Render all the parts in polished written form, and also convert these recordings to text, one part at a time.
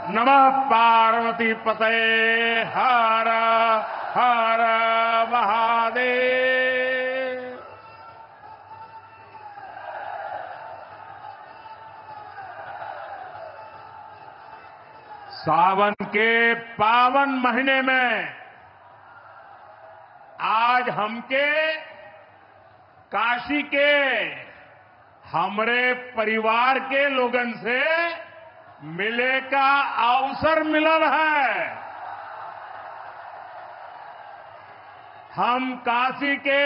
नमः पार्वती पतये हर हर महादेव। सावन के पावन महीने में आज हमके काशी के हमरे परिवार के लोगन से मिले का अवसर मिलल है। हम काशी के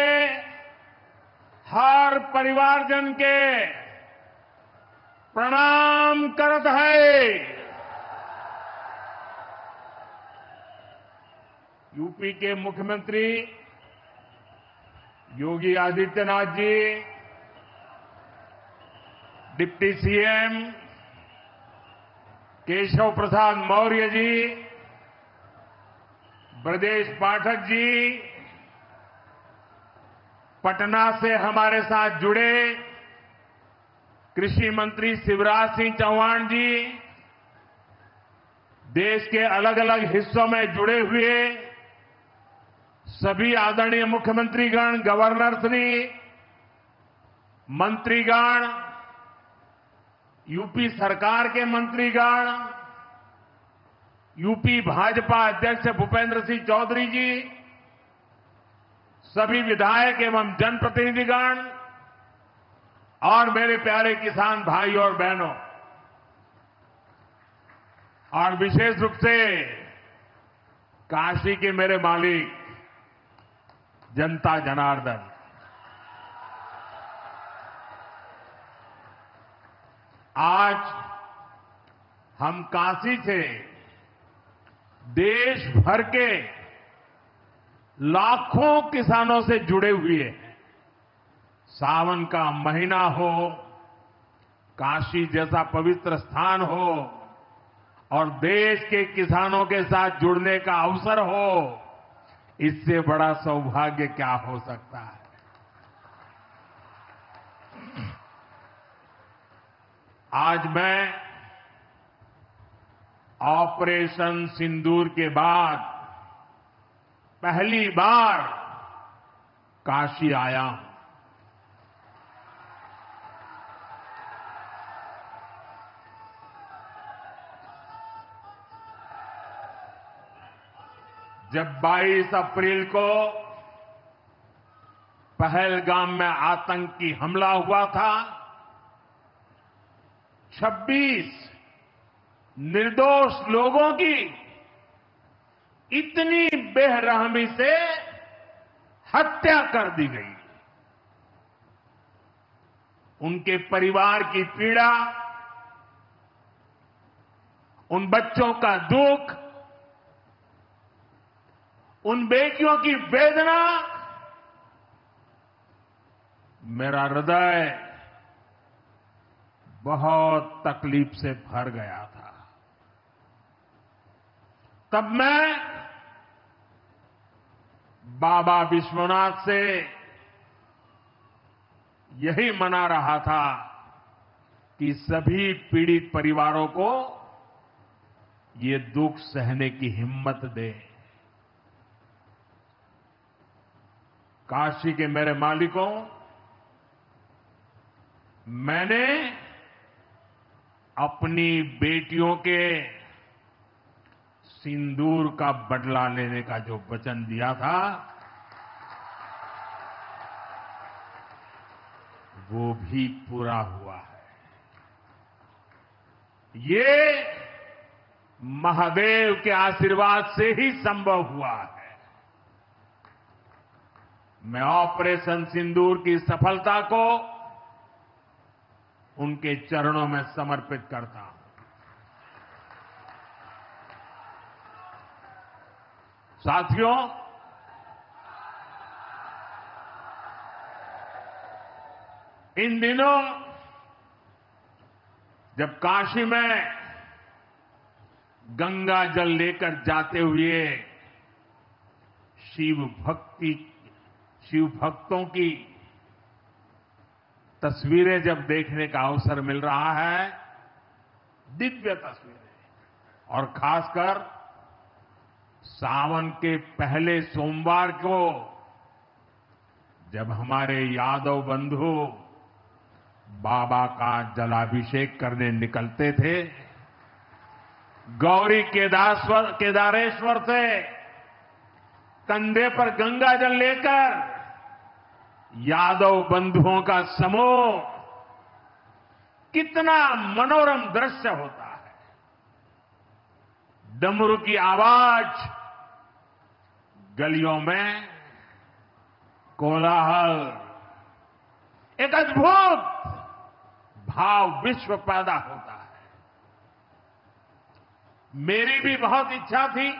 हर परिवारजन के प्रणाम करत है। यूपी के मुख्यमंत्री योगी आदित्यनाथ जी, डिप्टी सीएम केशव प्रसाद मौर्य जी, ब्रजेश पाठक जी, पटना से हमारे साथ जुड़े कृषि मंत्री शिवराज सिंह चौहान जी, देश के अलग अलग हिस्सों में जुड़े हुए सभी आदरणीय मुख्यमंत्रीगण, गवर्नर श्री, मंत्रीगण, यूपी सरकार के मंत्रीगण, यूपी भाजपा अध्यक्ष भूपेंद्र सिंह चौधरी जी, सभी विधायक एवं जनप्रतिनिधिगण और मेरे प्यारे किसान भाई और बहनों, और विशेष रूप से काशी के मेरे मालिक जनता जनार्दन, आज हम काशी से देश भर के लाखों किसानों से जुड़े हुए हैं। सावन का महीना हो, काशी जैसा पवित्र स्थान हो और देश के किसानों के साथ जुड़ने का अवसर हो, इससे बड़ा सौभाग्य क्या हो सकता है। आज मैं ऑपरेशन सिंदूर के बाद पहली बार काशी आया हूं। जब 22 अप्रैल को पहलगाम में आतंकी हमला हुआ था, 26 निर्दोष लोगों की इतनी बेरहमी से हत्या कर दी गई। उनके परिवार की पीड़ा, उन बच्चों का दुख, उन बेटियों की वेदना, मेरा हृदय बहुत तकलीफ से भर गया था। तब मैं बाबा विश्वनाथ से यही मना रहा था कि सभी पीड़ित परिवारों को ये दुख सहने की हिम्मत दे। काशी के मेरे मालिकों, मैंने अपनी बेटियों के सिंदूर का बदला लेने का जो वचन दिया था, वो भी पूरा हुआ है। ये महादेव के आशीर्वाद से ही संभव हुआ है। मैं ऑपरेशन सिंदूर की सफलता को उनके चरणों में समर्पित करता हूं। साथियों, इन दिनों जब काशी में गंगा जल लेकर जाते हुए शिव भक्तों की तस्वीरें जब देखने का अवसर मिल रहा है, दिव्य तस्वीरें, और खासकर सावन के पहले सोमवार को जब हमारे यादव बंधु बाबा का जलाभिषेक करने निकलते थे, गौरी केदारेश्वर से कंधे पर गंगा जल लेकर यादव बंधुओं का समूह, कितना मनोरम दृश्य होता है। डमरू की आवाज, गलियों में कोलाहल, एक अद्भुत भाव विश्व पैदा होता है। मेरी भी बहुत इच्छा थी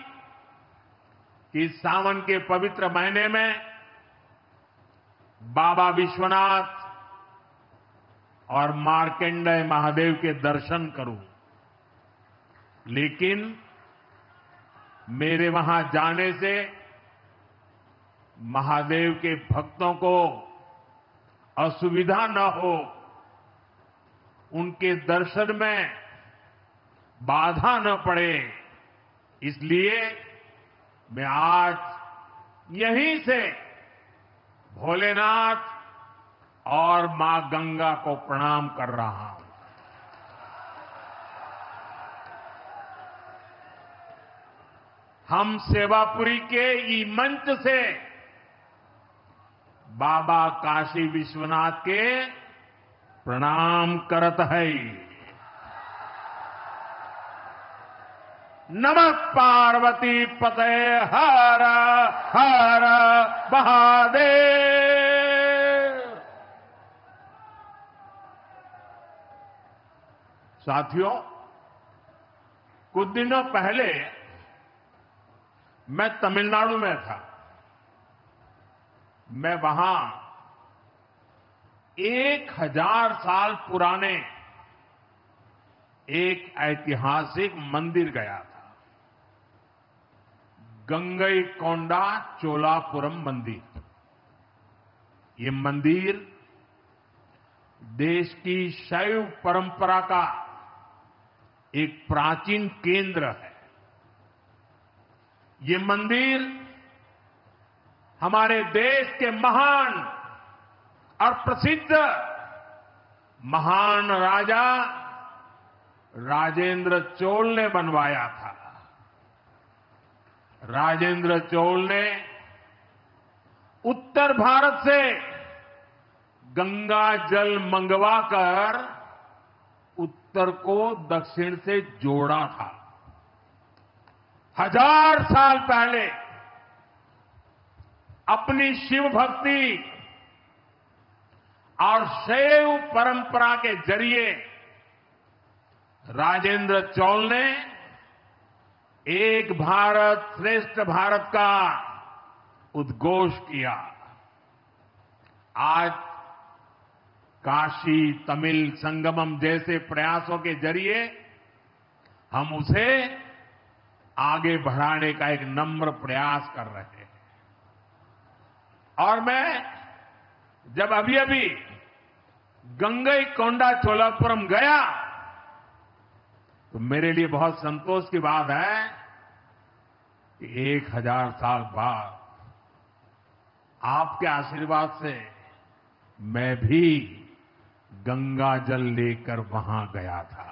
कि सावन के पवित्र महीने में बाबा विश्वनाथ और मार्कंडेय महादेव के दर्शन करूं, लेकिन मेरे वहां जाने से महादेव के भक्तों को असुविधा न हो, उनके दर्शन में बाधा न पड़े, इसलिए मैं आज यहीं से भोलेनाथ और मां गंगा को प्रणाम कर रहा हूं। हम सेवापुरी के ई मंच से बाबा काशी विश्वनाथ के प्रणाम करत है। नमः पार्वती पते हर हर महादेव। साथियों, कुछ दिनों पहले मैं तमिलनाडु में था। मैं वहां 1000 साल पुराने एक ऐतिहासिक मंदिर गया था, गंगईकोंडा चोलापुरम मंदिर। ये मंदिर देश की शैव परंपरा का एक प्राचीन केंद्र है। ये मंदिर हमारे देश के महान और प्रसिद्ध महान राजा राजेंद्र चोल ने बनवाया था। राजेंद्र चोल ने उत्तर भारत से गंगा जल मंगवाकर उत्तर को दक्षिण से जोड़ा था। 1000 साल पहले अपनी शिव भक्ति और शैव परंपरा के जरिए राजेंद्र चोल ने एक भारत श्रेष्ठ भारत का उद्घोष किया। आज काशी तमिल संगमम जैसे प्रयासों के जरिए हम उसे आगे बढ़ाने का एक नम्र प्रयास कर रहे हैं। और मैं जब अभी गंगईकोंडा चोलापुरम गया तो मेरे लिए बहुत संतोष की बात है कि 1000 साल बाद आपके आशीर्वाद से मैं भी गंगा जल लेकर वहां गया था।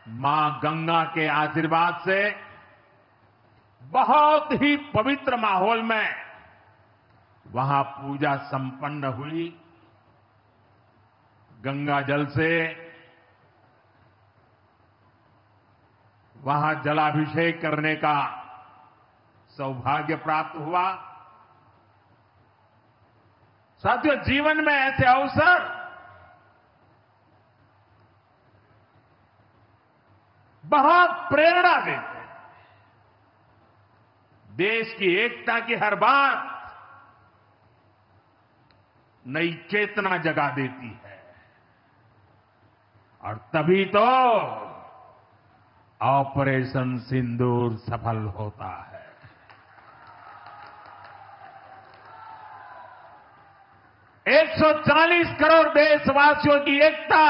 मां गंगा के आशीर्वाद से बहुत ही पवित्र माहौल में वहां पूजा संपन्न हुई। गंगा जल से वहां जलाभिषेक करने का सौभाग्य प्राप्त हुआ। साथियों, जीवन में ऐसे अवसर बहुत प्रेरणा देते हैं। देश की एकता की हर बात नई चेतना जगा देती है और तभी तो ऑपरेशन सिंदूर सफल होता है। एक 140 करोड़ देशवासियों की एकता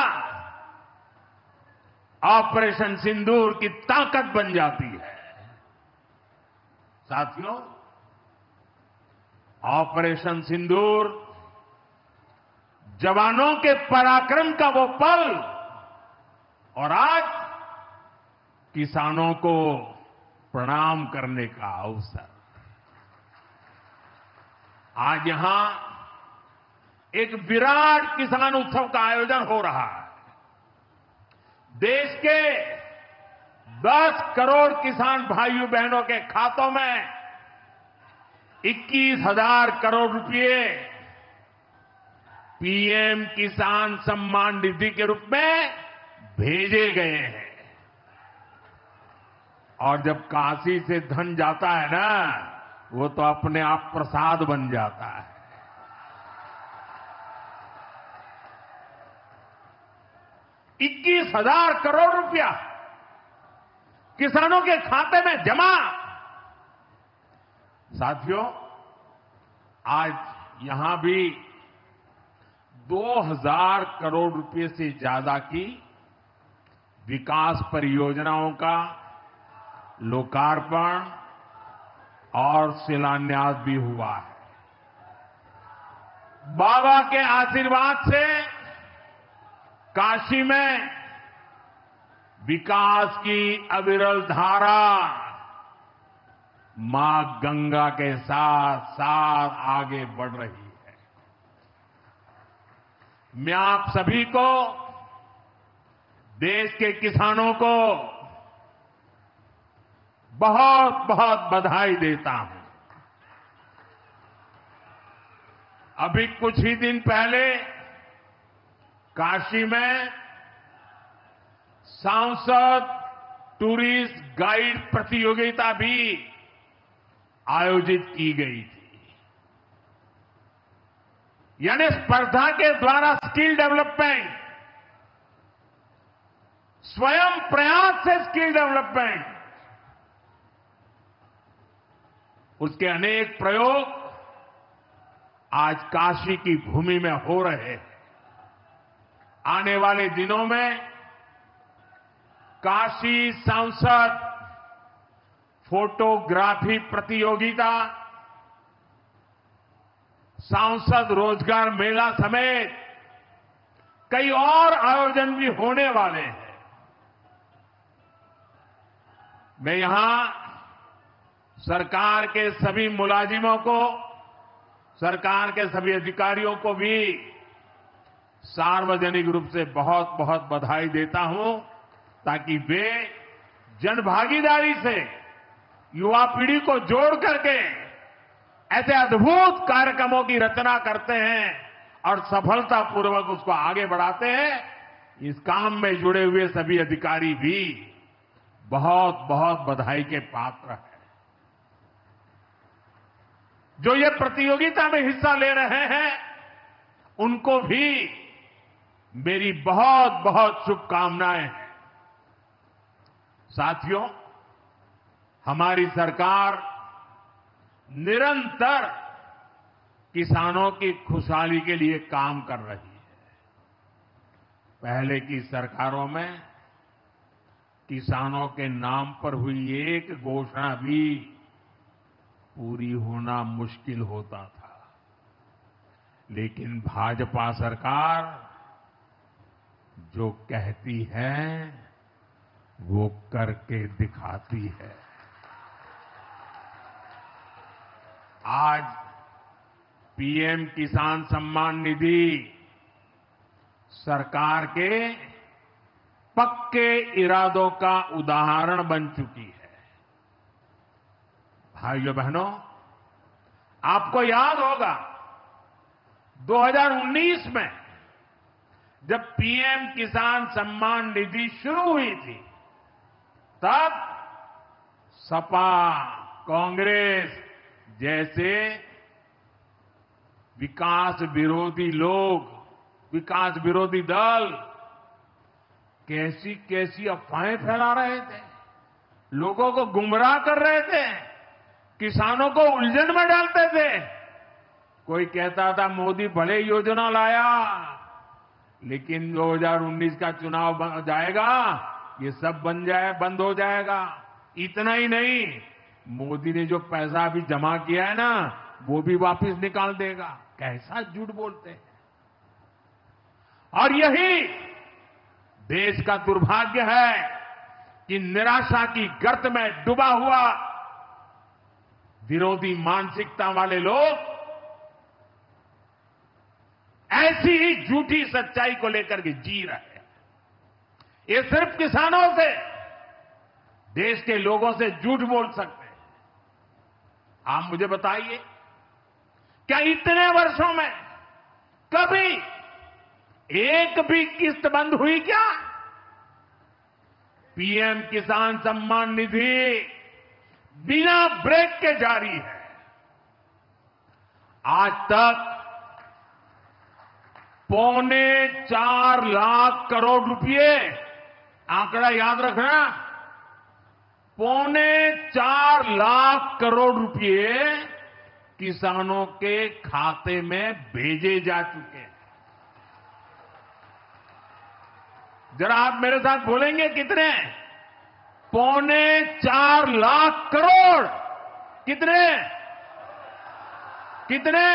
ऑपरेशन सिंदूर की ताकत बन जाती है। साथियों, ऑपरेशन सिंदूर जवानों के पराक्रम का वो पल, और आज किसानों को प्रणाम करने का अवसर। आज यहां एक विराट किसान उत्सव का आयोजन हो रहा है। देश के 10 करोड़ किसान भाइयों बहनों के खातों में 21,000 करोड़ रुपए पीएम किसान सम्मान निधि के रूप में भेजे गए हैं। और जब काशी से धन जाता है ना, वो तो अपने आप प्रसाद बन जाता है। ₹21,000 करोड़ रुपया किसानों के खाते में जमा। साथियों, आज यहां भी 2,000 करोड़ रुपए से ज्यादा की विकास परियोजनाओं का लोकार्पण और शिलान्यास भी हुआ है। बाबा के आशीर्वाद से काशी में विकास की अविरल धारा मां गंगा के साथ साथ आगे बढ़ रही है। मैं आप सभी को, देश के किसानों को बहुत बहुत बधाई देता हूं। अभी कुछ ही दिन पहले काशी में सांसद टूरिस्ट गाइड प्रतियोगिता भी आयोजित की गई थी। यानी स्पर्धा के द्वारा स्किल डेवलपमेंट, स्वयं प्रयास से स्किल डेवलपमेंट, उसके अनेक प्रयोग आज काशी की भूमि में हो रहे हैं। आने वाले दिनों में काशी सांसद फोटोग्राफी प्रतियोगिता, सांसद रोजगार मेला समेत कई और आयोजन भी होने वाले हैं। मैं यहां सरकार के सभी मुलाजिमों को, सरकार के सभी अधिकारियों को भी सार्वजनिक रूप से बहुत बहुत बधाई देता हूं, ताकि वे जनभागीदारी से युवा पीढ़ी को जोड़ करके ऐसे अद्भुत कार्यक्रमों की रचना करते हैं और सफलतापूर्वक उसको आगे बढ़ाते हैं। इस काम में जुड़े हुए सभी अधिकारी भी बहुत बहुत बधाई के पात्र हैं। जो ये प्रतियोगिता में हिस्सा ले रहे हैं, उनको भी मेरी बहुत बहुत शुभकामनाएं हैं। साथियों, हमारी सरकार निरंतर किसानों की खुशहाली के लिए काम कर रही है। पहले की सरकारों में किसानों के नाम पर हुई एक घोषणा भी पूरी होना मुश्किल होता था, लेकिन भाजपा सरकार जो कहती है वो करके दिखाती है। आज पीएम किसान सम्मान निधि सरकार के पक्के इरादों का उदाहरण बन चुकी है। भाइयों बहनों, आपको याद होगा 2019 में जब पीएम किसान सम्मान निधि शुरू हुई थी, तब सपा, कांग्रेस जैसे विकास विरोधी लोग, विकास विरोधी दल कैसी कैसी अफवाहें फैला रहे थे, लोगों को गुमराह कर रहे थे, किसानों को उलझन में डालते थे। कोई कहता था मोदी भले योजना लाया, लेकिन 2019 का चुनाव जाएगा ये सब बंद हो जाएगा। इतना ही नहीं, मोदी ने जो पैसा अभी जमा किया है ना, वो भी वापस निकाल देगा। कैसा झूठ बोलते हैं। और यही देश का दुर्भाग्य है कि निराशा की गर्त में डूबा हुआ विरोधी मानसिकता वाले लोग ऐसी ही झूठी सच्चाई को लेकर के जी रहे हैं। ये सिर्फ किसानों से, देश के लोगों से झूठ बोल सकते हैं। आप मुझे बताइए, क्या इतने वर्षों में कभी एक भी किस्त बंद हुई क्या? पीएम किसान सम्मान निधि बिना ब्रेक के जारी है। आज तक 4.25 लाख करोड़ रुपए, आंकड़ा याद रखना, 4.25 लाख करोड़ रुपए किसानों के खाते में भेजे जा चुके हैं। जरा आप मेरे साथ बोलेंगे कितने? 4.25 लाख करोड़। कितने कितने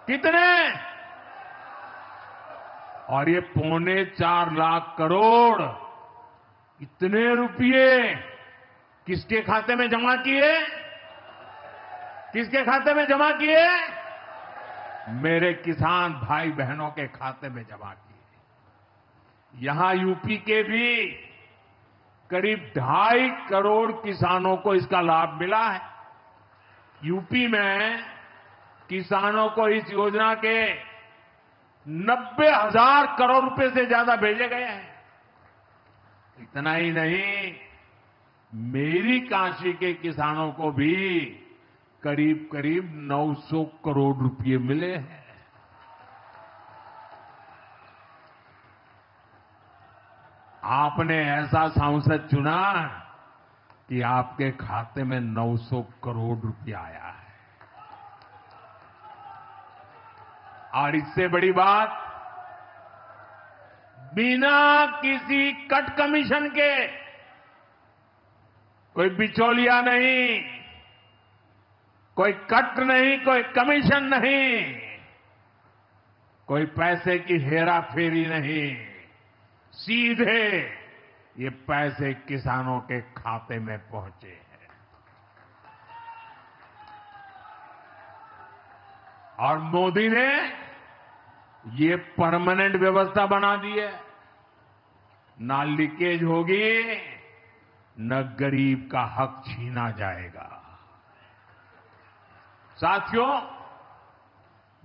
कितने? और ये 4.25 लाख करोड़ इतने रुपये किसके खाते में जमा किए? किसके खाते में जमा किए? मेरे किसान भाई बहनों के खाते में जमा किए। यहां यूपी के भी करीब 2.5 करोड़ किसानों को इसका लाभ मिला है। यूपी में किसानों को इस योजना के 90,000 करोड़ रुपए से ज्यादा भेजे गए हैं। इतना ही नहीं, मेरी काशी के किसानों को भी करीब करीब 900 करोड़ रुपए मिले हैं। आपने ऐसा सांसद चुना कि आपके खाते में 900 करोड़ रुपया आया है। और इससे बड़ी बात, बिना किसी कट कमीशन के, कोई बिचौलिया नहीं, कोई कट नहीं, कोई कमीशन नहीं, कोई पैसे की हेरा फेरी नहीं, सीधे ये पैसे किसानों के खाते में पहुंचे हैं। और मोदी ने ये परमानेंट व्यवस्था बना दी है। ना लीकेज होगी, न गरीब का हक छीना जाएगा। साथियों,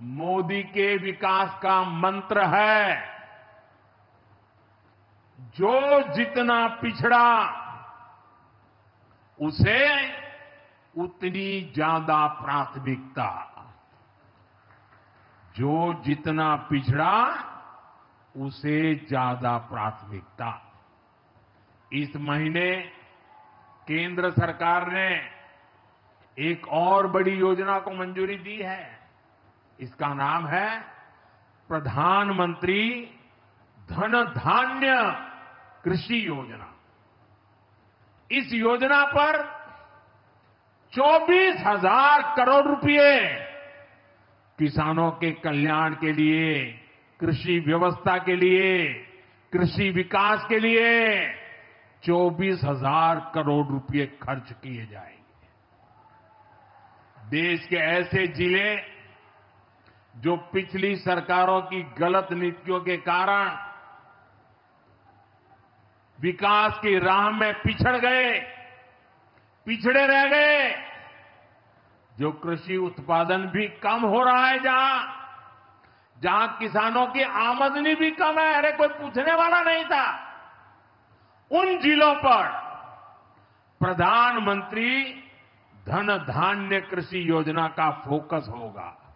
मोदी के विकास का मंत्र है, जो जितना पिछड़ा उसे उतनी ज्यादा प्राथमिकता। जो जितना पिछड़ा उसे ज्यादा प्राथमिकता। इस महीने केंद्र सरकार ने एक और बड़ी योजना को मंजूरी दी है। इसका नाम है प्रधानमंत्री धन धान्य कृषि योजना। इस योजना पर 24,000 करोड़ रुपए किसानों के कल्याण के लिए, कृषि व्यवस्था के लिए, कृषि विकास के लिए 24,000 करोड़ रुपए खर्च किए जाएंगे। देश के ऐसे जिले जो पिछली सरकारों की गलत नीतियों के कारण विकास की राह में पिछड़ गए, पिछड़े रह गए, जो कृषि उत्पादन भी कम हो रहा है, जहां किसानों की आमदनी भी कम है, अरे कोई पूछने वाला नहीं था, उन जिलों पर प्रधानमंत्री धन धान्य कृषि योजना का फोकस होगा।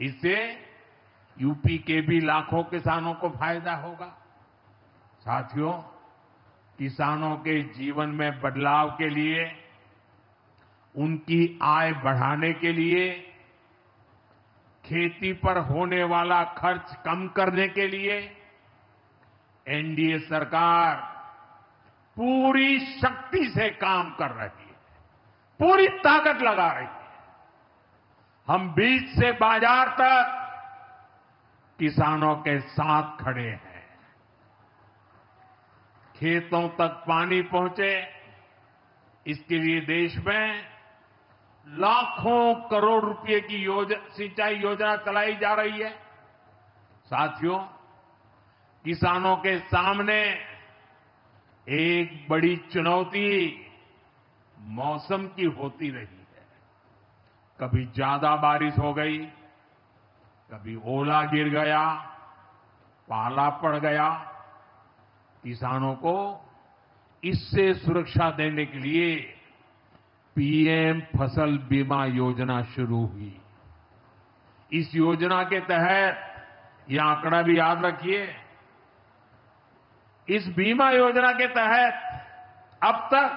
इससे यूपी के भी लाखों किसानों को फायदा होगा। साथियों, किसानों के जीवन में बदलाव के लिए, उनकी आय बढ़ाने के लिए, खेती पर होने वाला खर्च कम करने के लिए एनडीए सरकार पूरी शक्ति से काम कर रही है, पूरी ताकत लगा रही है। हम बीज से बाजार तक किसानों के साथ खड़े हैं। खेतों तक पानी पहुंचे, इसके लिए देश में लाखों करोड़ रुपए की सिंचाई योजना चलाई जा रही है। साथियों, किसानों के सामने एक बड़ी चुनौती मौसम की होती रही है। कभी ज्यादा बारिश हो गई, कभी ओला गिर गया, पाला पड़ गया। किसानों को इससे सुरक्षा देने के लिए पीएम फसल बीमा योजना शुरू हुई। इस योजना के तहत, यह आंकड़ा भी याद रखिए, इस बीमा योजना के तहत अब तक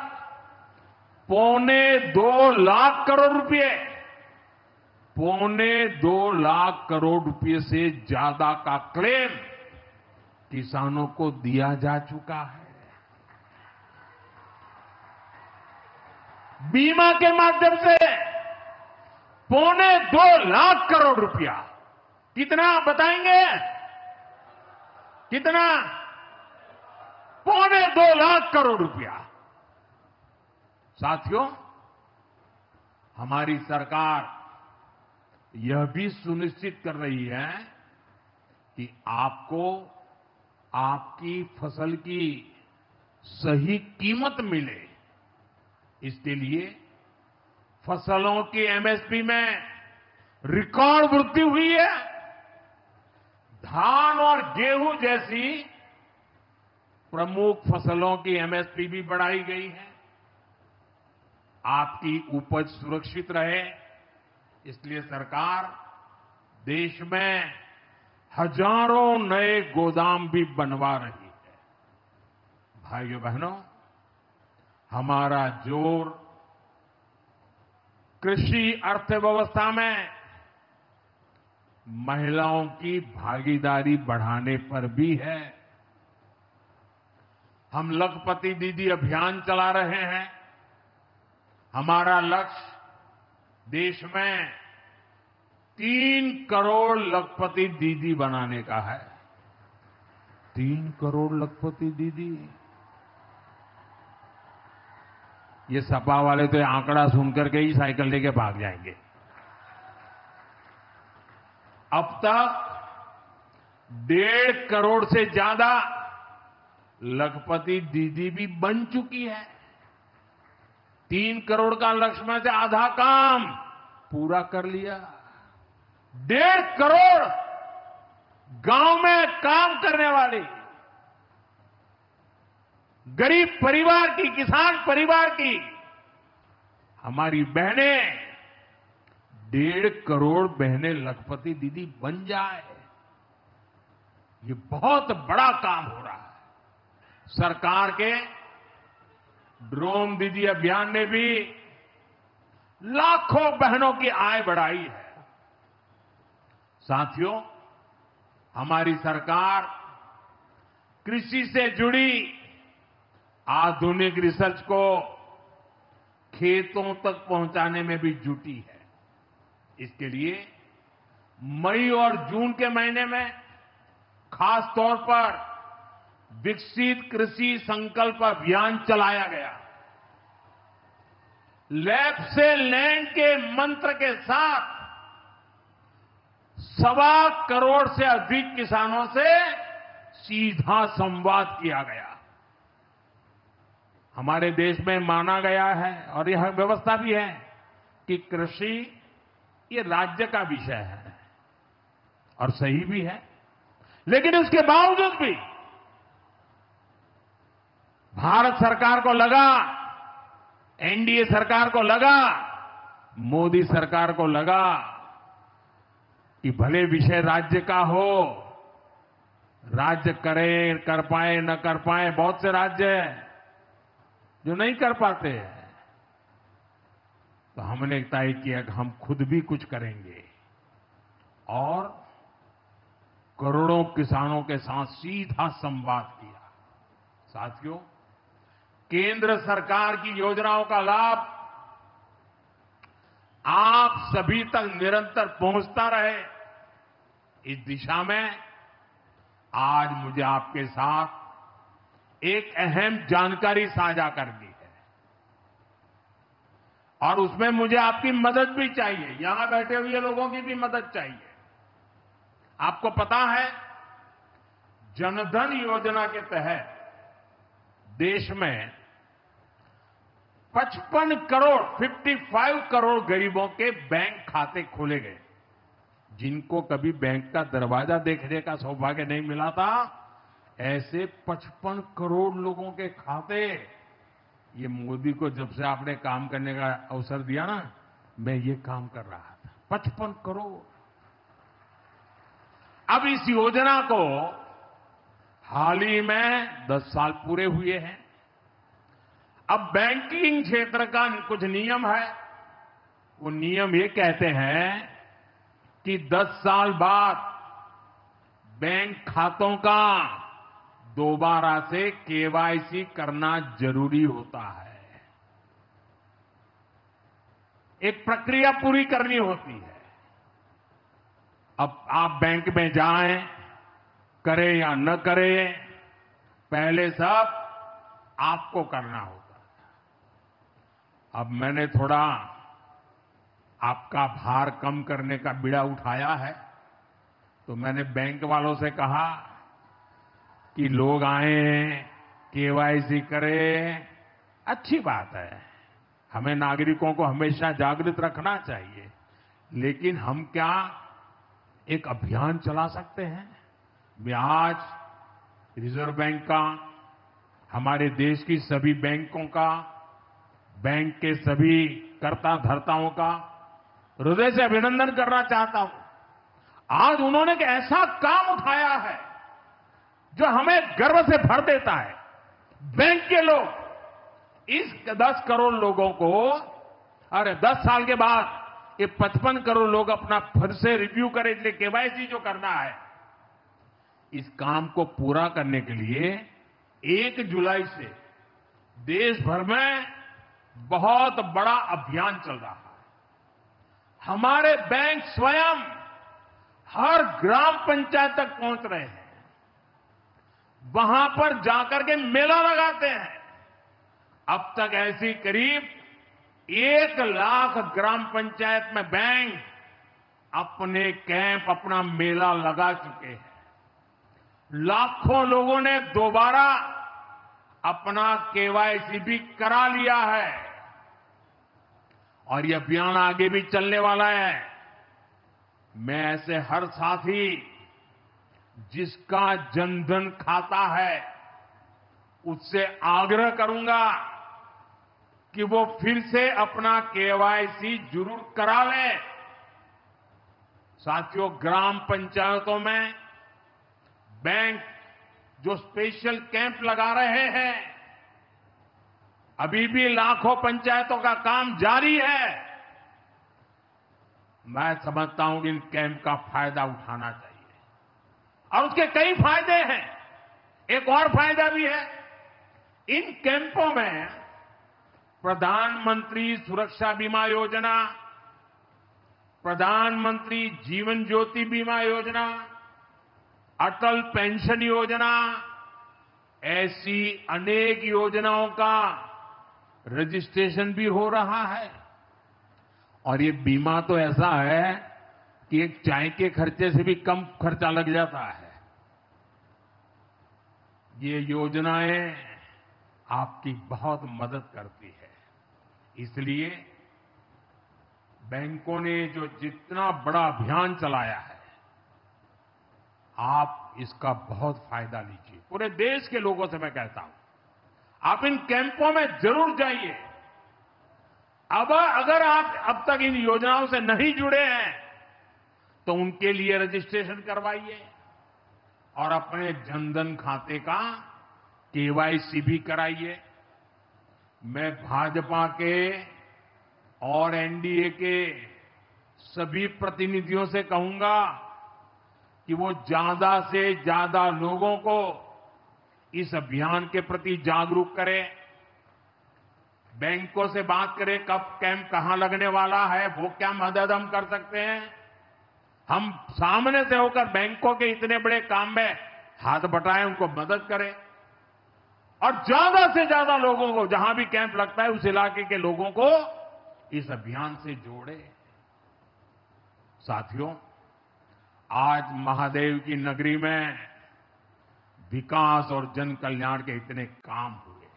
2.25 लाख करोड़ रुपए, 2.25 लाख करोड़ रुपए से ज्यादा का क्लेम किसानों को दिया जा चुका है। बीमा के माध्यम से 2.25 लाख करोड़ रुपया। कितना बताएंगे? कितना? 2.25 लाख करोड़ रुपया। साथियों, हमारी सरकार यह भी सुनिश्चित कर रही है कि आपको आपकी फसल की सही कीमत मिले। इसके लिए फसलों की एमएसपी में रिकॉर्ड वृद्धि हुई है। धान और गेहूं जैसी प्रमुख फसलों की एमएसपी भी बढ़ाई गई है। आपकी उपज सुरक्षित रहे, इसलिए सरकार देश में हजारों नए गोदाम भी बनवा रही है। भाइयों बहनों, हमारा जोर कृषि अर्थव्यवस्था में महिलाओं की भागीदारी बढ़ाने पर भी है। हम लखपति दीदी अभियान चला रहे हैं। हमारा लक्ष्य देश में 3 करोड़ लखपति दीदी बनाने का है। 3 करोड़ लखपति दीदी। ये सपा वाले तो आंकड़ा सुनकर के ही साइकिल लेके भाग जाएंगे। अब तक 1.5 करोड़ से ज्यादा लखपति दीदी भी बन चुकी है। 3 करोड़ का लक्ष्य में से आधा काम पूरा कर लिया। 1.5 करोड़ गांव में काम करने वाली गरीब परिवार की, किसान परिवार की हमारी बहनें, 1.5 करोड़ बहनें लखपति दीदी बन जाए, ये बहुत बड़ा काम हो रहा है। सरकार के ड्रोन दीदी अभियान ने भी लाखों बहनों की आय बढ़ाई है। साथियों, हमारी सरकार कृषि से जुड़ी आधुनिक रिसर्च को खेतों तक पहुंचाने में भी जुटी है। इसके लिए मई और जून के महीने में खास तौर पर विकसित कृषि संकल्प अभियान चलाया गया। लैब से लैंड के मंत्र के साथ 1.25 करोड़ से अधिक किसानों से सीधा संवाद किया गया। हमारे देश में माना गया है और यह व्यवस्था भी है कि कृषि ये राज्य का विषय है और सही भी है। लेकिन इसके बावजूद भी भारत सरकार को लगा, एनडीए सरकार को लगा, मोदी सरकार को लगा कि भले विषय राज्य का हो, राज्य करे, कर पाए न कर पाए, बहुत से राज्य हैं जो नहीं कर पाते हैं। तो हमने तय किया कि हम खुद भी कुछ करेंगे और करोड़ों किसानों के साथ सीधा संवाद किया। साथियों, केंद्र सरकार की योजनाओं का लाभ आप सभी तक निरंतर पहुंचता रहे, इस दिशा में आज मुझे आपके साथ एक अहम जानकारी साझा करनी है और उसमें मुझे आपकी मदद भी चाहिए। यहां बैठे हुए लोगों की भी मदद चाहिए। आपको पता है, जनधन योजना के तहत देश में 55 करोड़ गरीबों के बैंक खाते खोले गए। जिनको कभी बैंक का दरवाजा देखने का सौभाग्य नहीं मिला था, ऐसे 55 करोड़ लोगों के खाते, ये मोदी को जब से आपने काम करने का अवसर दिया ना, मैं ये काम कर रहा था। 55 करोड़। अब इस योजना को हाल ही में 10 साल पूरे हुए हैं। अब बैंकिंग क्षेत्र का कुछ नियम है। वो नियम ये कहते हैं कि 10 साल बाद बैंक खातों का दोबारा से केवाईसी करना जरूरी होता है। एक प्रक्रिया पूरी करनी होती है। अब आप बैंक में जाएं, करें या न करें, पहले सब आपको करना होता है। अब मैंने थोड़ा आपका भार कम करने का बीड़ा उठाया है, तो मैंने बैंक वालों से कहा कि लोग आए, केवाईसी करें, अच्छी बात है। हमें नागरिकों को हमेशा जागृत रखना चाहिए, लेकिन हम क्या एक अभियान चला सकते हैं? मैं आज रिजर्व बैंक का, हमारे देश की सभी बैंकों का, बैंक के सभी कर्ता धर्ताओं का हृदय से अभिनंदन करना चाहता हूं। आज उन्होंने एक ऐसा काम उठाया है जो हमें गर्व से भर देता है। बैंक के लोग इस 10 करोड़ लोगों को, अरे 10 साल के बाद ये 55 करोड़ लोग अपना फिर से रिव्यू करें, इसलिए केवाईसी जो करना है, इस काम को पूरा करने के लिए 1 जुलाई से देश भर में बहुत बड़ा अभियान चल रहा है। हमारे बैंक स्वयं हर ग्राम पंचायत तक पहुंच रहे हैं, वहां पर जाकर के मेला लगाते हैं। अब तक ऐसी करीब 1 लाख ग्राम पंचायत में बैंक अपने कैंप, अपना मेला लगा चुके हैं। लाखों लोगों ने दोबारा अपना केवाईसी भी करा लिया है और ये अभियान आगे भी चलने वाला है। मैं ऐसे हर साथी जिसका जनधन खाता है, उससे आग्रह करूंगा कि वो फिर से अपना केवाईसी जरूर करा ले। साथियों, ग्राम पंचायतों में बैंक जो स्पेशल कैंप लगा रहे हैं, अभी भी लाखों पंचायतों का काम जारी है। मैं समझता हूं कि इन कैंप का फायदा उठाना चाहिए और उसके कई फायदे हैं। एक और फायदा भी है, इन कैंपों में प्रधानमंत्री सुरक्षा बीमा योजना, प्रधानमंत्री जीवन ज्योति बीमा योजना, अटल पेंशन योजना, ऐसी अनेक योजनाओं का रजिस्ट्रेशन भी हो रहा है। और ये बीमा तो ऐसा है कि एक चाय के खर्चे से भी कम खर्चा लग जाता है। ये योजनाएं आपकी बहुत मदद करती है। इसलिए बैंकों ने जो जितना बड़ा अभियान चलाया है, आप इसका बहुत फायदा लीजिए। पूरे देश के लोगों से मैं कहता हूं, आप इन कैंपों में जरूर जाइए। अब अगर आप अब तक इन योजनाओं से नहीं जुड़े हैं, तो उनके लिए रजिस्ट्रेशन करवाइए और अपने जनधन खाते का केवाईसी भी कराइए। मैं भाजपा के और एनडीए के सभी प्रतिनिधियों से कहूंगा कि वो ज्यादा से ज्यादा लोगों को इस अभियान के प्रति जागरूक करें, बैंकों से बात करें कब कैंप कहां लगने वाला है, वो क्या मदद हम कर सकते हैं। हम सामने से होकर बैंकों के इतने बड़े काम में हाथ बटाएं, उनको मदद करें और ज्यादा से ज्यादा लोगों को, जहां भी कैंप लगता है उस इलाके के लोगों को इस अभियान से जोड़े। साथियों, आज महादेव की नगरी में विकास और जन कल्याण के इतने काम हुए।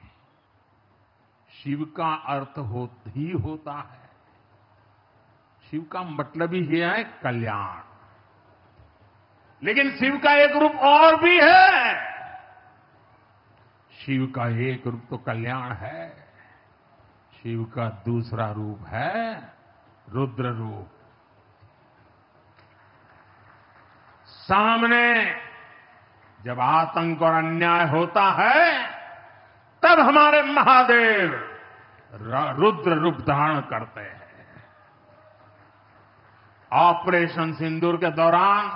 शिव का अर्थ ही होता है, शिव का मतलब ही है कल्याण। लेकिन शिव का एक रूप और भी है, शिव का एक रूप तो कल्याण है, शिव का दूसरा रूप है रुद्र रूप। सामने जब आतंक और अन्याय होता है तब हमारे महादेव रुद्र रूप धारण करते हैं। ऑपरेशन सिंदूर के दौरान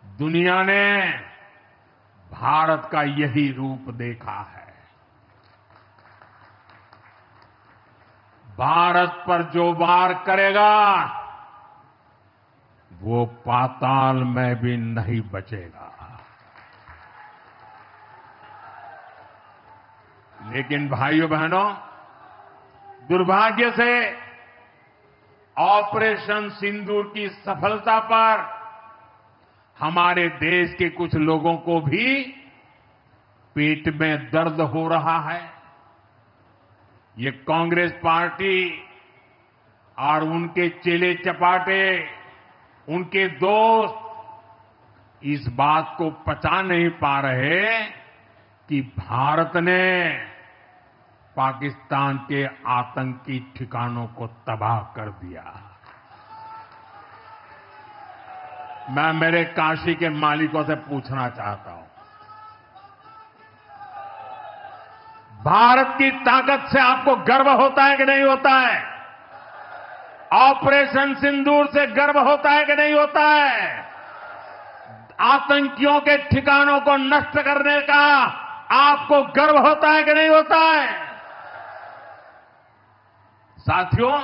दुनिया ने भारत का यही रूप देखा है। भारत पर जो वार करेगा वो पाताल में भी नहीं बचेगा। लेकिन भाइयों बहनों, दुर्भाग्य से ऑपरेशन सिंदूर की सफलता पर हमारे देश के कुछ लोगों को भी पेट में दर्द हो रहा है। ये कांग्रेस पार्टी और उनके चेले चपाटे, उनके दोस्त इस बात को पचा नहीं पा रहे कि भारत ने पाकिस्तान के आतंकी ठिकानों को तबाह कर दिया। मैं मेरे काशी के मालिकों से पूछना चाहता हूं, भारत की ताकत से आपको गर्व होता है कि नहीं होता है? ऑपरेशन सिंदूर से गर्व होता है कि नहीं होता है? आतंकियों के ठिकानों को नष्ट करने का आपको गर्व होता है कि नहीं होता है? साथियों,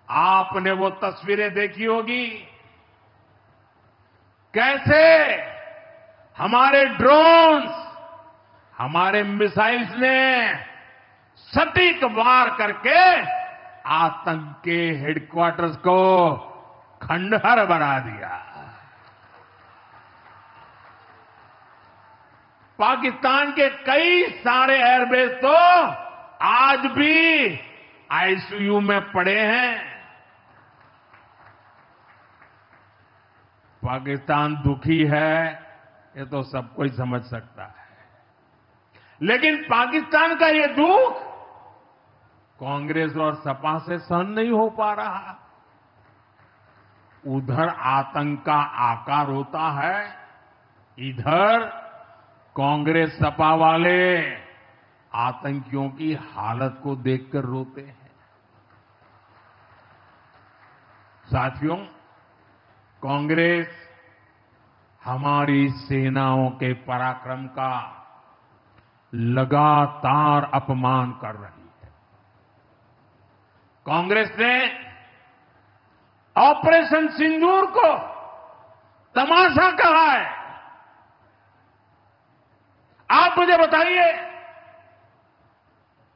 आपने वो तस्वीरें देखी होगी, कैसे हमारे ड्रोन्स, हमारे मिसाइल्स ने सटीक वार करके आतंक के हेडक्वार्टर्स को खंडहर बना दिया। पाकिस्तान के कई सारे एयरबेस तो आज भी आईसीयू में पड़े हैं। पाकिस्तान दुखी है, ये तो सब कोई समझ सकता है, लेकिन पाकिस्तान का ये दुख कांग्रेस और सपा से सहन नहीं हो पा रहा। उधर आतंक का आकार होता है, इधर कांग्रेस सपा वाले आतंकियों की हालत को देखकर रोते हैं। साथियों, कांग्रेस हमारी सेनाओं के पराक्रम का लगातार अपमान कर रही है। कांग्रेस ने ऑपरेशन सिंदूर को तमाशा कहा है। आप मुझे बताइए,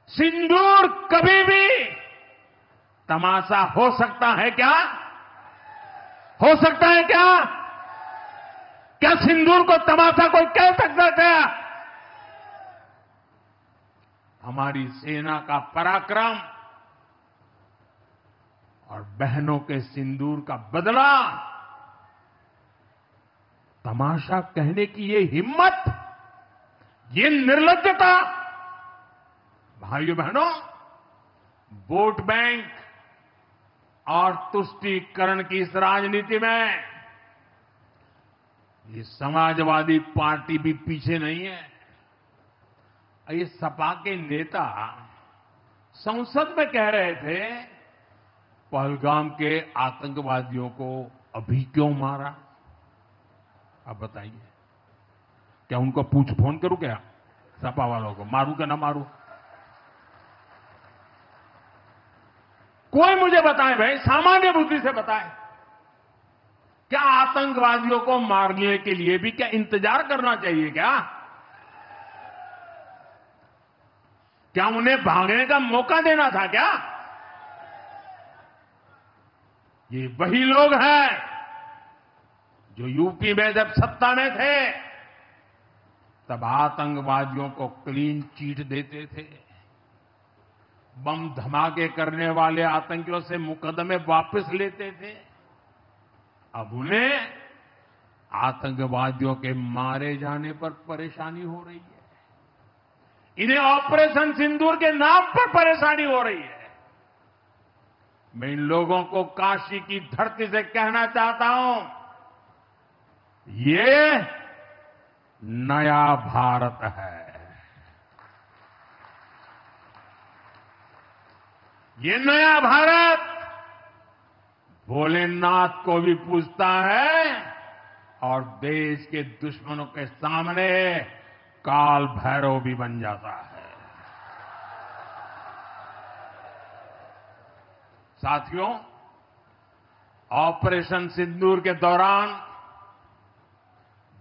सिंदूर कभी भी तमाशा हो सकता है क्या? हो सकता है क्या? क्या सिंदूर को तमाशा कोई कह सकता था? हमारी सेना का पराक्रम और बहनों के सिंदूर का बदला, तमाशा कहने की ये हिम्मत, ये निर्लज्जता, भाइयों बहनों, वोट बैंक और तुष्टीकरण की इस राजनीति में ये समाजवादी पार्टी भी पीछे नहीं है। ये सपा के नेता संसद में कह रहे थे, पहलगाम के आतंकवादियों को अभी क्यों मारा? अब बताइए, क्या उनको फोन करूं क्या सपा वालों को, मारूं क्या ना मारूं? कोई मुझे बताए भाई, सामान्य बुद्धि से बताए, क्या आतंकवादियों को मारने के लिए भी क्या इंतजार करना चाहिए क्या? क्या उन्हें भागने का मौका देना था क्या? ये वही लोग हैं जो यूपी में जब सत्ता में थे तब आतंकवादियों को क्लीन चिट देते थे, बम धमाके करने वाले आतंकियों से मुकदमे वापस लेते थे। अब उन्हें आतंकवादियों के मारे जाने पर परेशानी हो रही है, इन्हें ऑपरेशन सिंदूर के नाम पर परेशानी हो रही है। मैं इन लोगों को काशी की धरती से कहना चाहता हूं, ये नया भारत है, ये नया भारत भोलेनाथ को भी पूजता है और देश के दुश्मनों के सामने काल भैरव भी बन जाता है। साथियों, ऑपरेशन सिंदूर के दौरान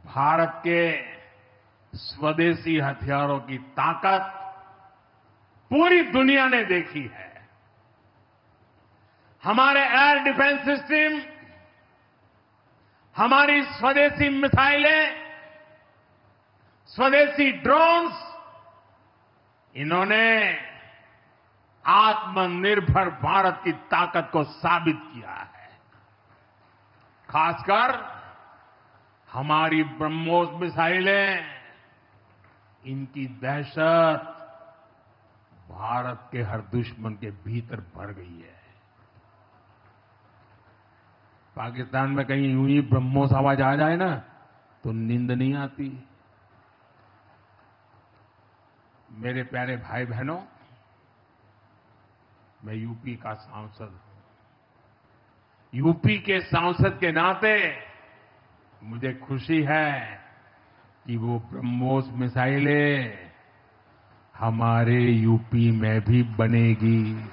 भारत के स्वदेशी हथियारों की ताकत पूरी दुनिया ने देखी है। हमारे एयर डिफेंस सिस्टम, हमारी स्वदेशी मिसाइलें, स्वदेशी ड्रोन्स, इन्होंने आत्मनिर्भर भारत की ताकत को साबित किया है। खासकर हमारी ब्रह्मोस मिसाइलें, इनकी दहशत भारत के हर दुश्मन के भीतर भर गई है। पाकिस्तान में कहीं यूं ही ब्रह्मोस आवाज आ जाए ना तो नींद नहीं आती। मेरे प्यारे भाई बहनों, मैं यूपी का सांसद हूं। यूपी के सांसद के नाते मुझे खुशी है कि वो ब्रह्मोस मिसाइलें हमारे यूपी में भी बनेगी।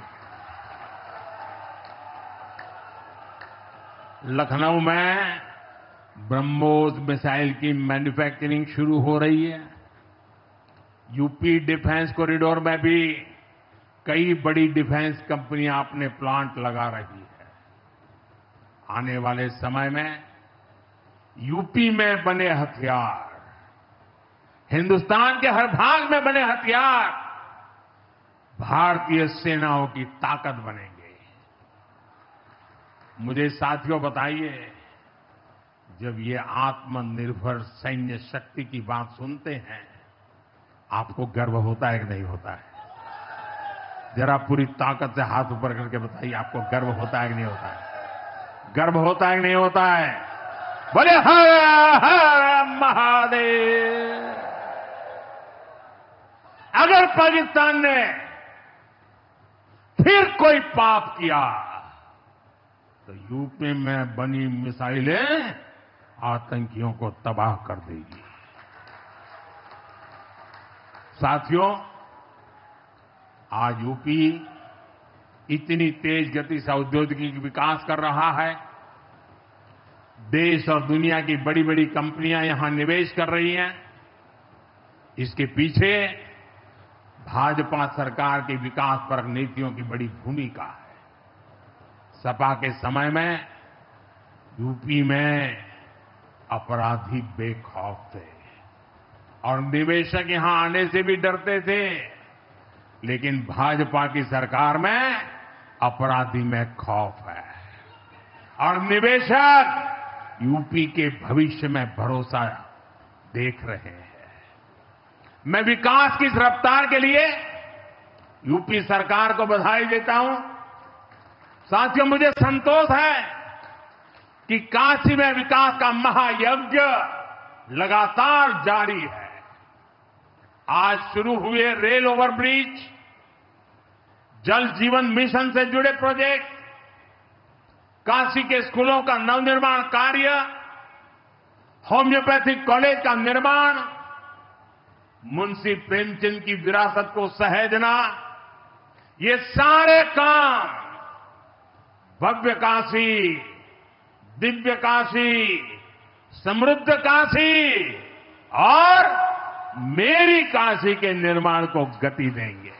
लखनऊ में ब्रह्मोस मिसाइल की मैन्युफैक्चरिंग शुरू हो रही है। यूपी डिफेंस कॉरिडोर में भी कई बड़ी डिफेंस कंपनियां अपने प्लांट लगा रही है। आने वाले समय में यूपी में बने हथियार, हिंदुस्तान के हर भाग में बने हथियार भारतीय सेनाओं की ताकत बनेंगे। मुझे साथियों बताइए, जब ये आत्मनिर्भर सैन्य शक्ति की बात सुनते हैं, आपको गर्व होता है कि नहीं होता है? जरा पूरी ताकत से हाथ ऊपर करके बताइए, आपको गर्व होता है कि नहीं होता है? गर्व होता है कि नहीं होता है? बोले हर हर महादेव। अगर पाकिस्तान ने फिर कोई पाप किया तो यूपी में बनी मिसाइलें आतंकियों को तबाह कर देगी। साथियों, आज यूपी इतनी तेज गति से औद्योगिक विकास कर रहा है। देश और दुनिया की बड़ी बड़ी कंपनियां यहां निवेश कर रही हैं। इसके पीछे भाजपा सरकार की विकासपरक नीतियों की बड़ी भूमिका है। सपा के समय में यूपी में अपराधी बेखौफ थे और निवेशक यहां आने से भी डरते थे, लेकिन भाजपा की सरकार में अपराधी में खौफ है और निवेशक यूपी के भविष्य में भरोसा देख रहे हैं। मैं विकास की इस रफ्तार के लिए यूपी सरकार को बधाई देता हूं। साथियों, मुझे संतोष है कि काशी में विकास का महायज्ञ लगातार जारी है। आज शुरू हुए रेल ओवरब्रिज, जल जीवन मिशन से जुड़े प्रोजेक्ट, काशी के स्कूलों का नवनिर्माण कार्य, होम्योपैथिक कॉलेज का निर्माण, मुंशी प्रेमचंद की विरासत को सहेजना, ये सारे काम भव्य काशी, दिव्य काशी, समृद्ध काशी और मेरी काशी के निर्माण को गति देंगे।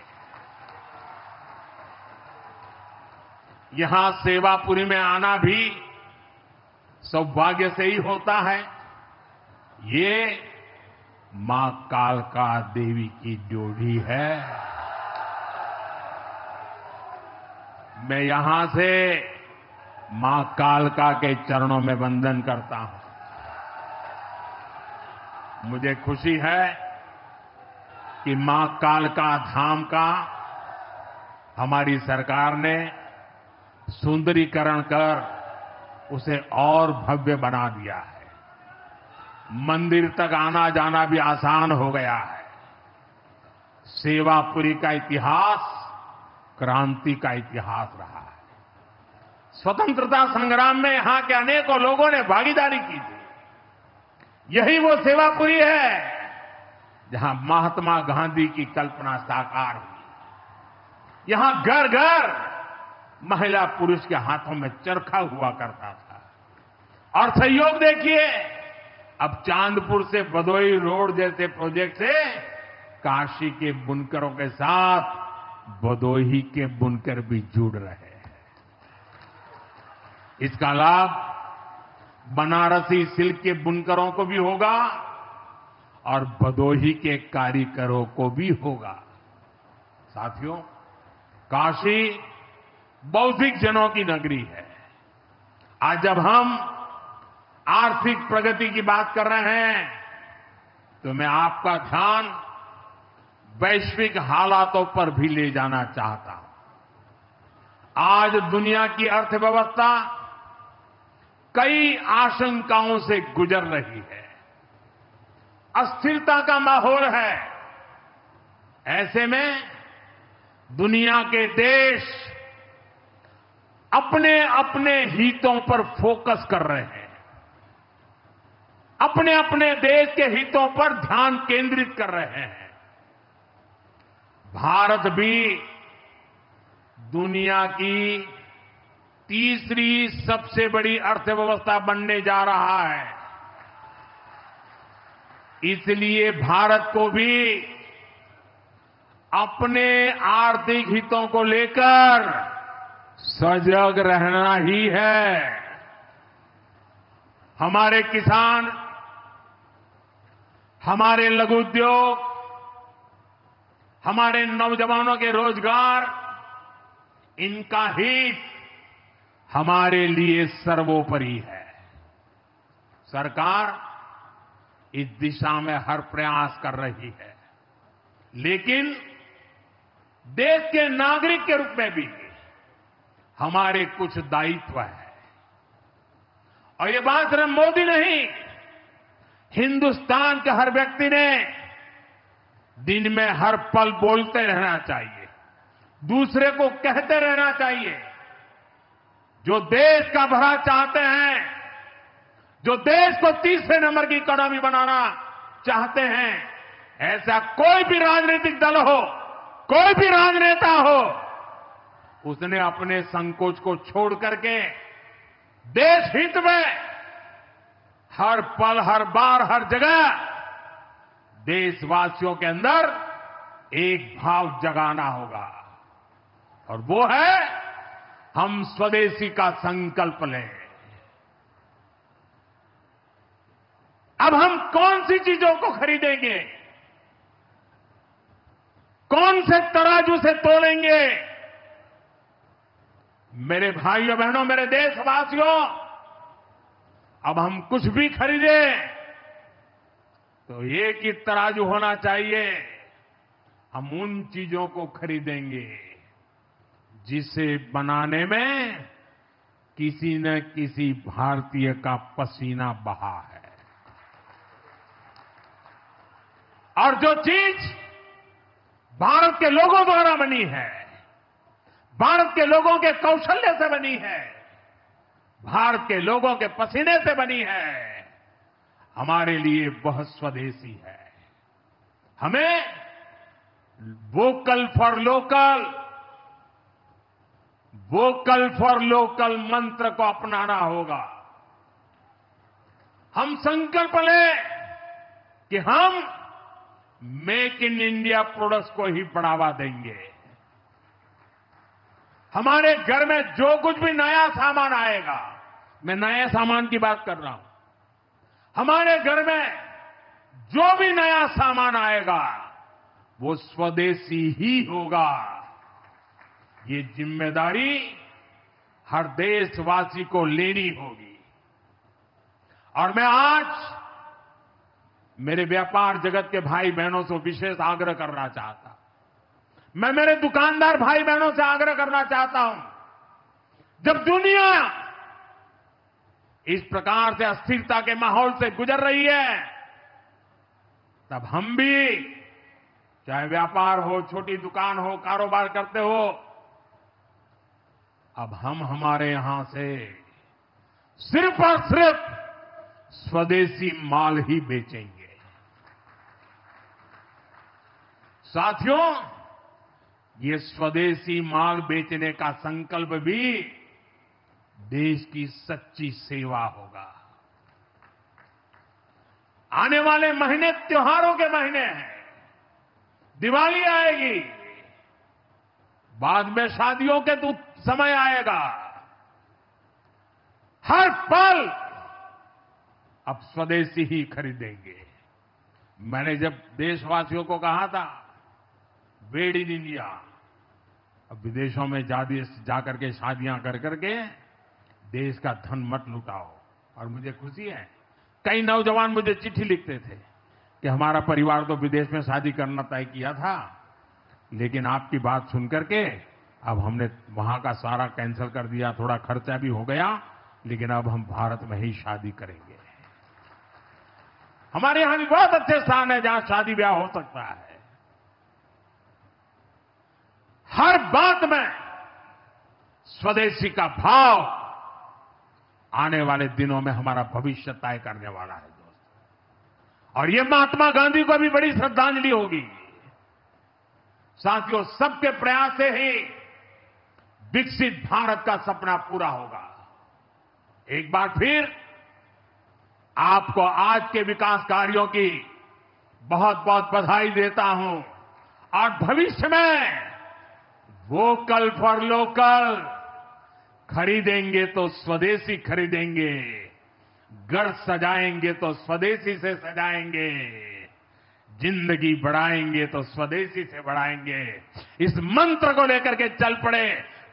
यहां सेवापुरी में आना भी सौभाग्य से ही होता है। ये मां कालका देवी की ड्योढ़ी है। मैं यहां से मां कालका के चरणों में वंदन करता हूं। मुझे खुशी है कि मां कालका धाम का हमारी सरकार ने सुंदरीकरण कर उसे और भव्य बना दिया है। मंदिर तक आना जाना भी आसान हो गया है। सेवापुरी का इतिहास क्रांति का इतिहास रहा है। स्वतंत्रता संग्राम में यहां के अनेकों लोगों ने भागीदारी की थी। यही वो सेवापुरी है जहां महात्मा गांधी की कल्पना साकार हुई। यहां घर घर महिला पुरुष के हाथों में चरखा हुआ करता था। और सहयोग देखिए, अब चांदपुर से भदोई रोड जैसे प्रोजेक्ट से काशी के बुनकरों के साथ भदोही के बुनकर भी जुड़ रहे हैं। इसका लाभ बनारसी सिल्क के बुनकरों को भी होगा और भदोही के कारीगरों को भी होगा। साथियों, काशी बौद्धिक जनों की नगरी है। आज जब हम आर्थिक प्रगति की बात कर रहे हैं तो मैं आपका ध्यान वैश्विक हालातों पर भी ले जाना चाहता हूं। आज दुनिया की अर्थव्यवस्था कई आशंकाओं से गुजर रही है। अस्थिरता का माहौल है। ऐसे में दुनिया के देश अपने अपने हितों पर फोकस कर रहे हैं। अपने अपने देश के हितों पर ध्यान केंद्रित कर रहे हैं। भारत भी दुनिया की तीसरी सबसे बड़ी अर्थव्यवस्था बनने जा रहा है। इसलिए भारत को भी अपने आर्थिक हितों को लेकर सजग रहना ही है। हमारे किसान, हमारे लघु उद्योग, हमारे नौजवानों के रोजगार, इनका हित हमारे लिए सर्वोपरि है। सरकार इस दिशा में हर प्रयास कर रही है, लेकिन देश के नागरिक के रूप में भी हमारे कुछ दायित्व है। और ये बात सिर्फ मोदी नहीं, हिंदुस्तान के हर व्यक्ति ने दिन में हर पल बोलते रहना चाहिए, दूसरे को कहते रहना चाहिए। जो देश का भला चाहते हैं, जो देश को तीसरे नंबर की इकोनॉमी बनाना चाहते हैं, ऐसा कोई भी राजनीतिक दल हो, कोई भी राजनेता हो, उसने अपने संकोच को छोड़ करके देश हित में हर पल, हर बार, हर जगह देशवासियों के अंदर एक भाव जगाना होगा, और वो है हम स्वदेशी का संकल्प लें। अब हम कौन सी चीजों को खरीदेंगे, कौन से तराजू से तोलेंगे? मेरे भाइयों बहनों, मेरे देशवासियों, अब हम कुछ भी खरीदें तो एक ही तराजू होना चाहिए। हम उन चीजों को खरीदेंगे जिसे बनाने में किसी न किसी भारतीय का पसीना बहा है। और जो चीज भारत के लोगों द्वारा बनी है, भारत के लोगों के कौशल्य से बनी है, भारत के लोगों के पसीने से बनी है, हमारे लिए बहुत स्वदेशी है। हमें वोकल फॉर लोकल मंत्र को अपनाना होगा। हम संकल्प लें कि हम मेक इन इंडिया प्रोडक्ट्स को ही बढ़ावा देंगे। हमारे घर में जो कुछ भी नया सामान आएगा, मैं नए सामान की बात कर रहा हूं, हमारे घर में जो भी नया सामान आएगा वो स्वदेशी ही होगा। ये जिम्मेदारी हर देशवासी को लेनी होगी। और मैं आज मेरे व्यापार जगत के भाई बहनों से विशेष आग्रह करना चाहता हूं। मैं मेरे दुकानदार भाई बहनों से आग्रह करना चाहता हूं, जब दुनिया इस प्रकार से अस्थिरता के माहौल से गुजर रही है, तब हम भी, चाहे व्यापार हो, छोटी दुकान हो, कारोबार करते हो, अब हम हमारे यहां से सिर्फ और सिर्फ स्वदेशी माल ही बेचेंगे। साथियों, ये स्वदेशी माल बेचने का संकल्प भी देश की सच्ची सेवा होगा। आने वाले महीने त्योहारों के महीने हैं, दिवाली आएगी, बाद में शादियों के तो समय आएगा। हर पल अब स्वदेशी ही खरीदेंगे। मैंने जब देशवासियों को कहा था मेड इन इंडिया, अब विदेशों में जाकर के शादियां कर करके देश का धन मत लुटाओ। और मुझे खुशी है, कई नौजवान मुझे चिट्ठी लिखते थे कि हमारा परिवार तो विदेश में शादी करना तय किया था, लेकिन आपकी बात सुन करके अब हमने वहां का सारा कैंसिल कर दिया, थोड़ा खर्चा भी हो गया, लेकिन अब हम भारत में ही शादी करेंगे। हमारे यहां भी बहुत अच्छे स्थान है जहां शादी ब्याह हो सकता है। हर बात में स्वदेशी का भाव आने वाले दिनों में हमारा भविष्य तय करने वाला है दोस्तों। और ये महात्मा गांधी को भी बड़ी श्रद्धांजलि होगी। साथियों, सबके प्रयास से ही विकसित भारत का सपना पूरा होगा। एक बार फिर आपको आज के विकास कार्यों की बहुत बहुत बधाई देता हूं। और भविष्य में वोकल फॉर लोकल, खरीदेंगे तो स्वदेशी खरीदेंगे, घर सजाएंगे तो स्वदेशी से सजाएंगे, जिंदगी बढ़ाएंगे तो स्वदेशी से बढ़ाएंगे। इस मंत्र को लेकर के चल पड़े।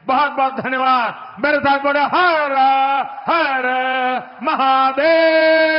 बहुत बहुत धन्यवाद। मेरे साथ बोले हर हर महादेव।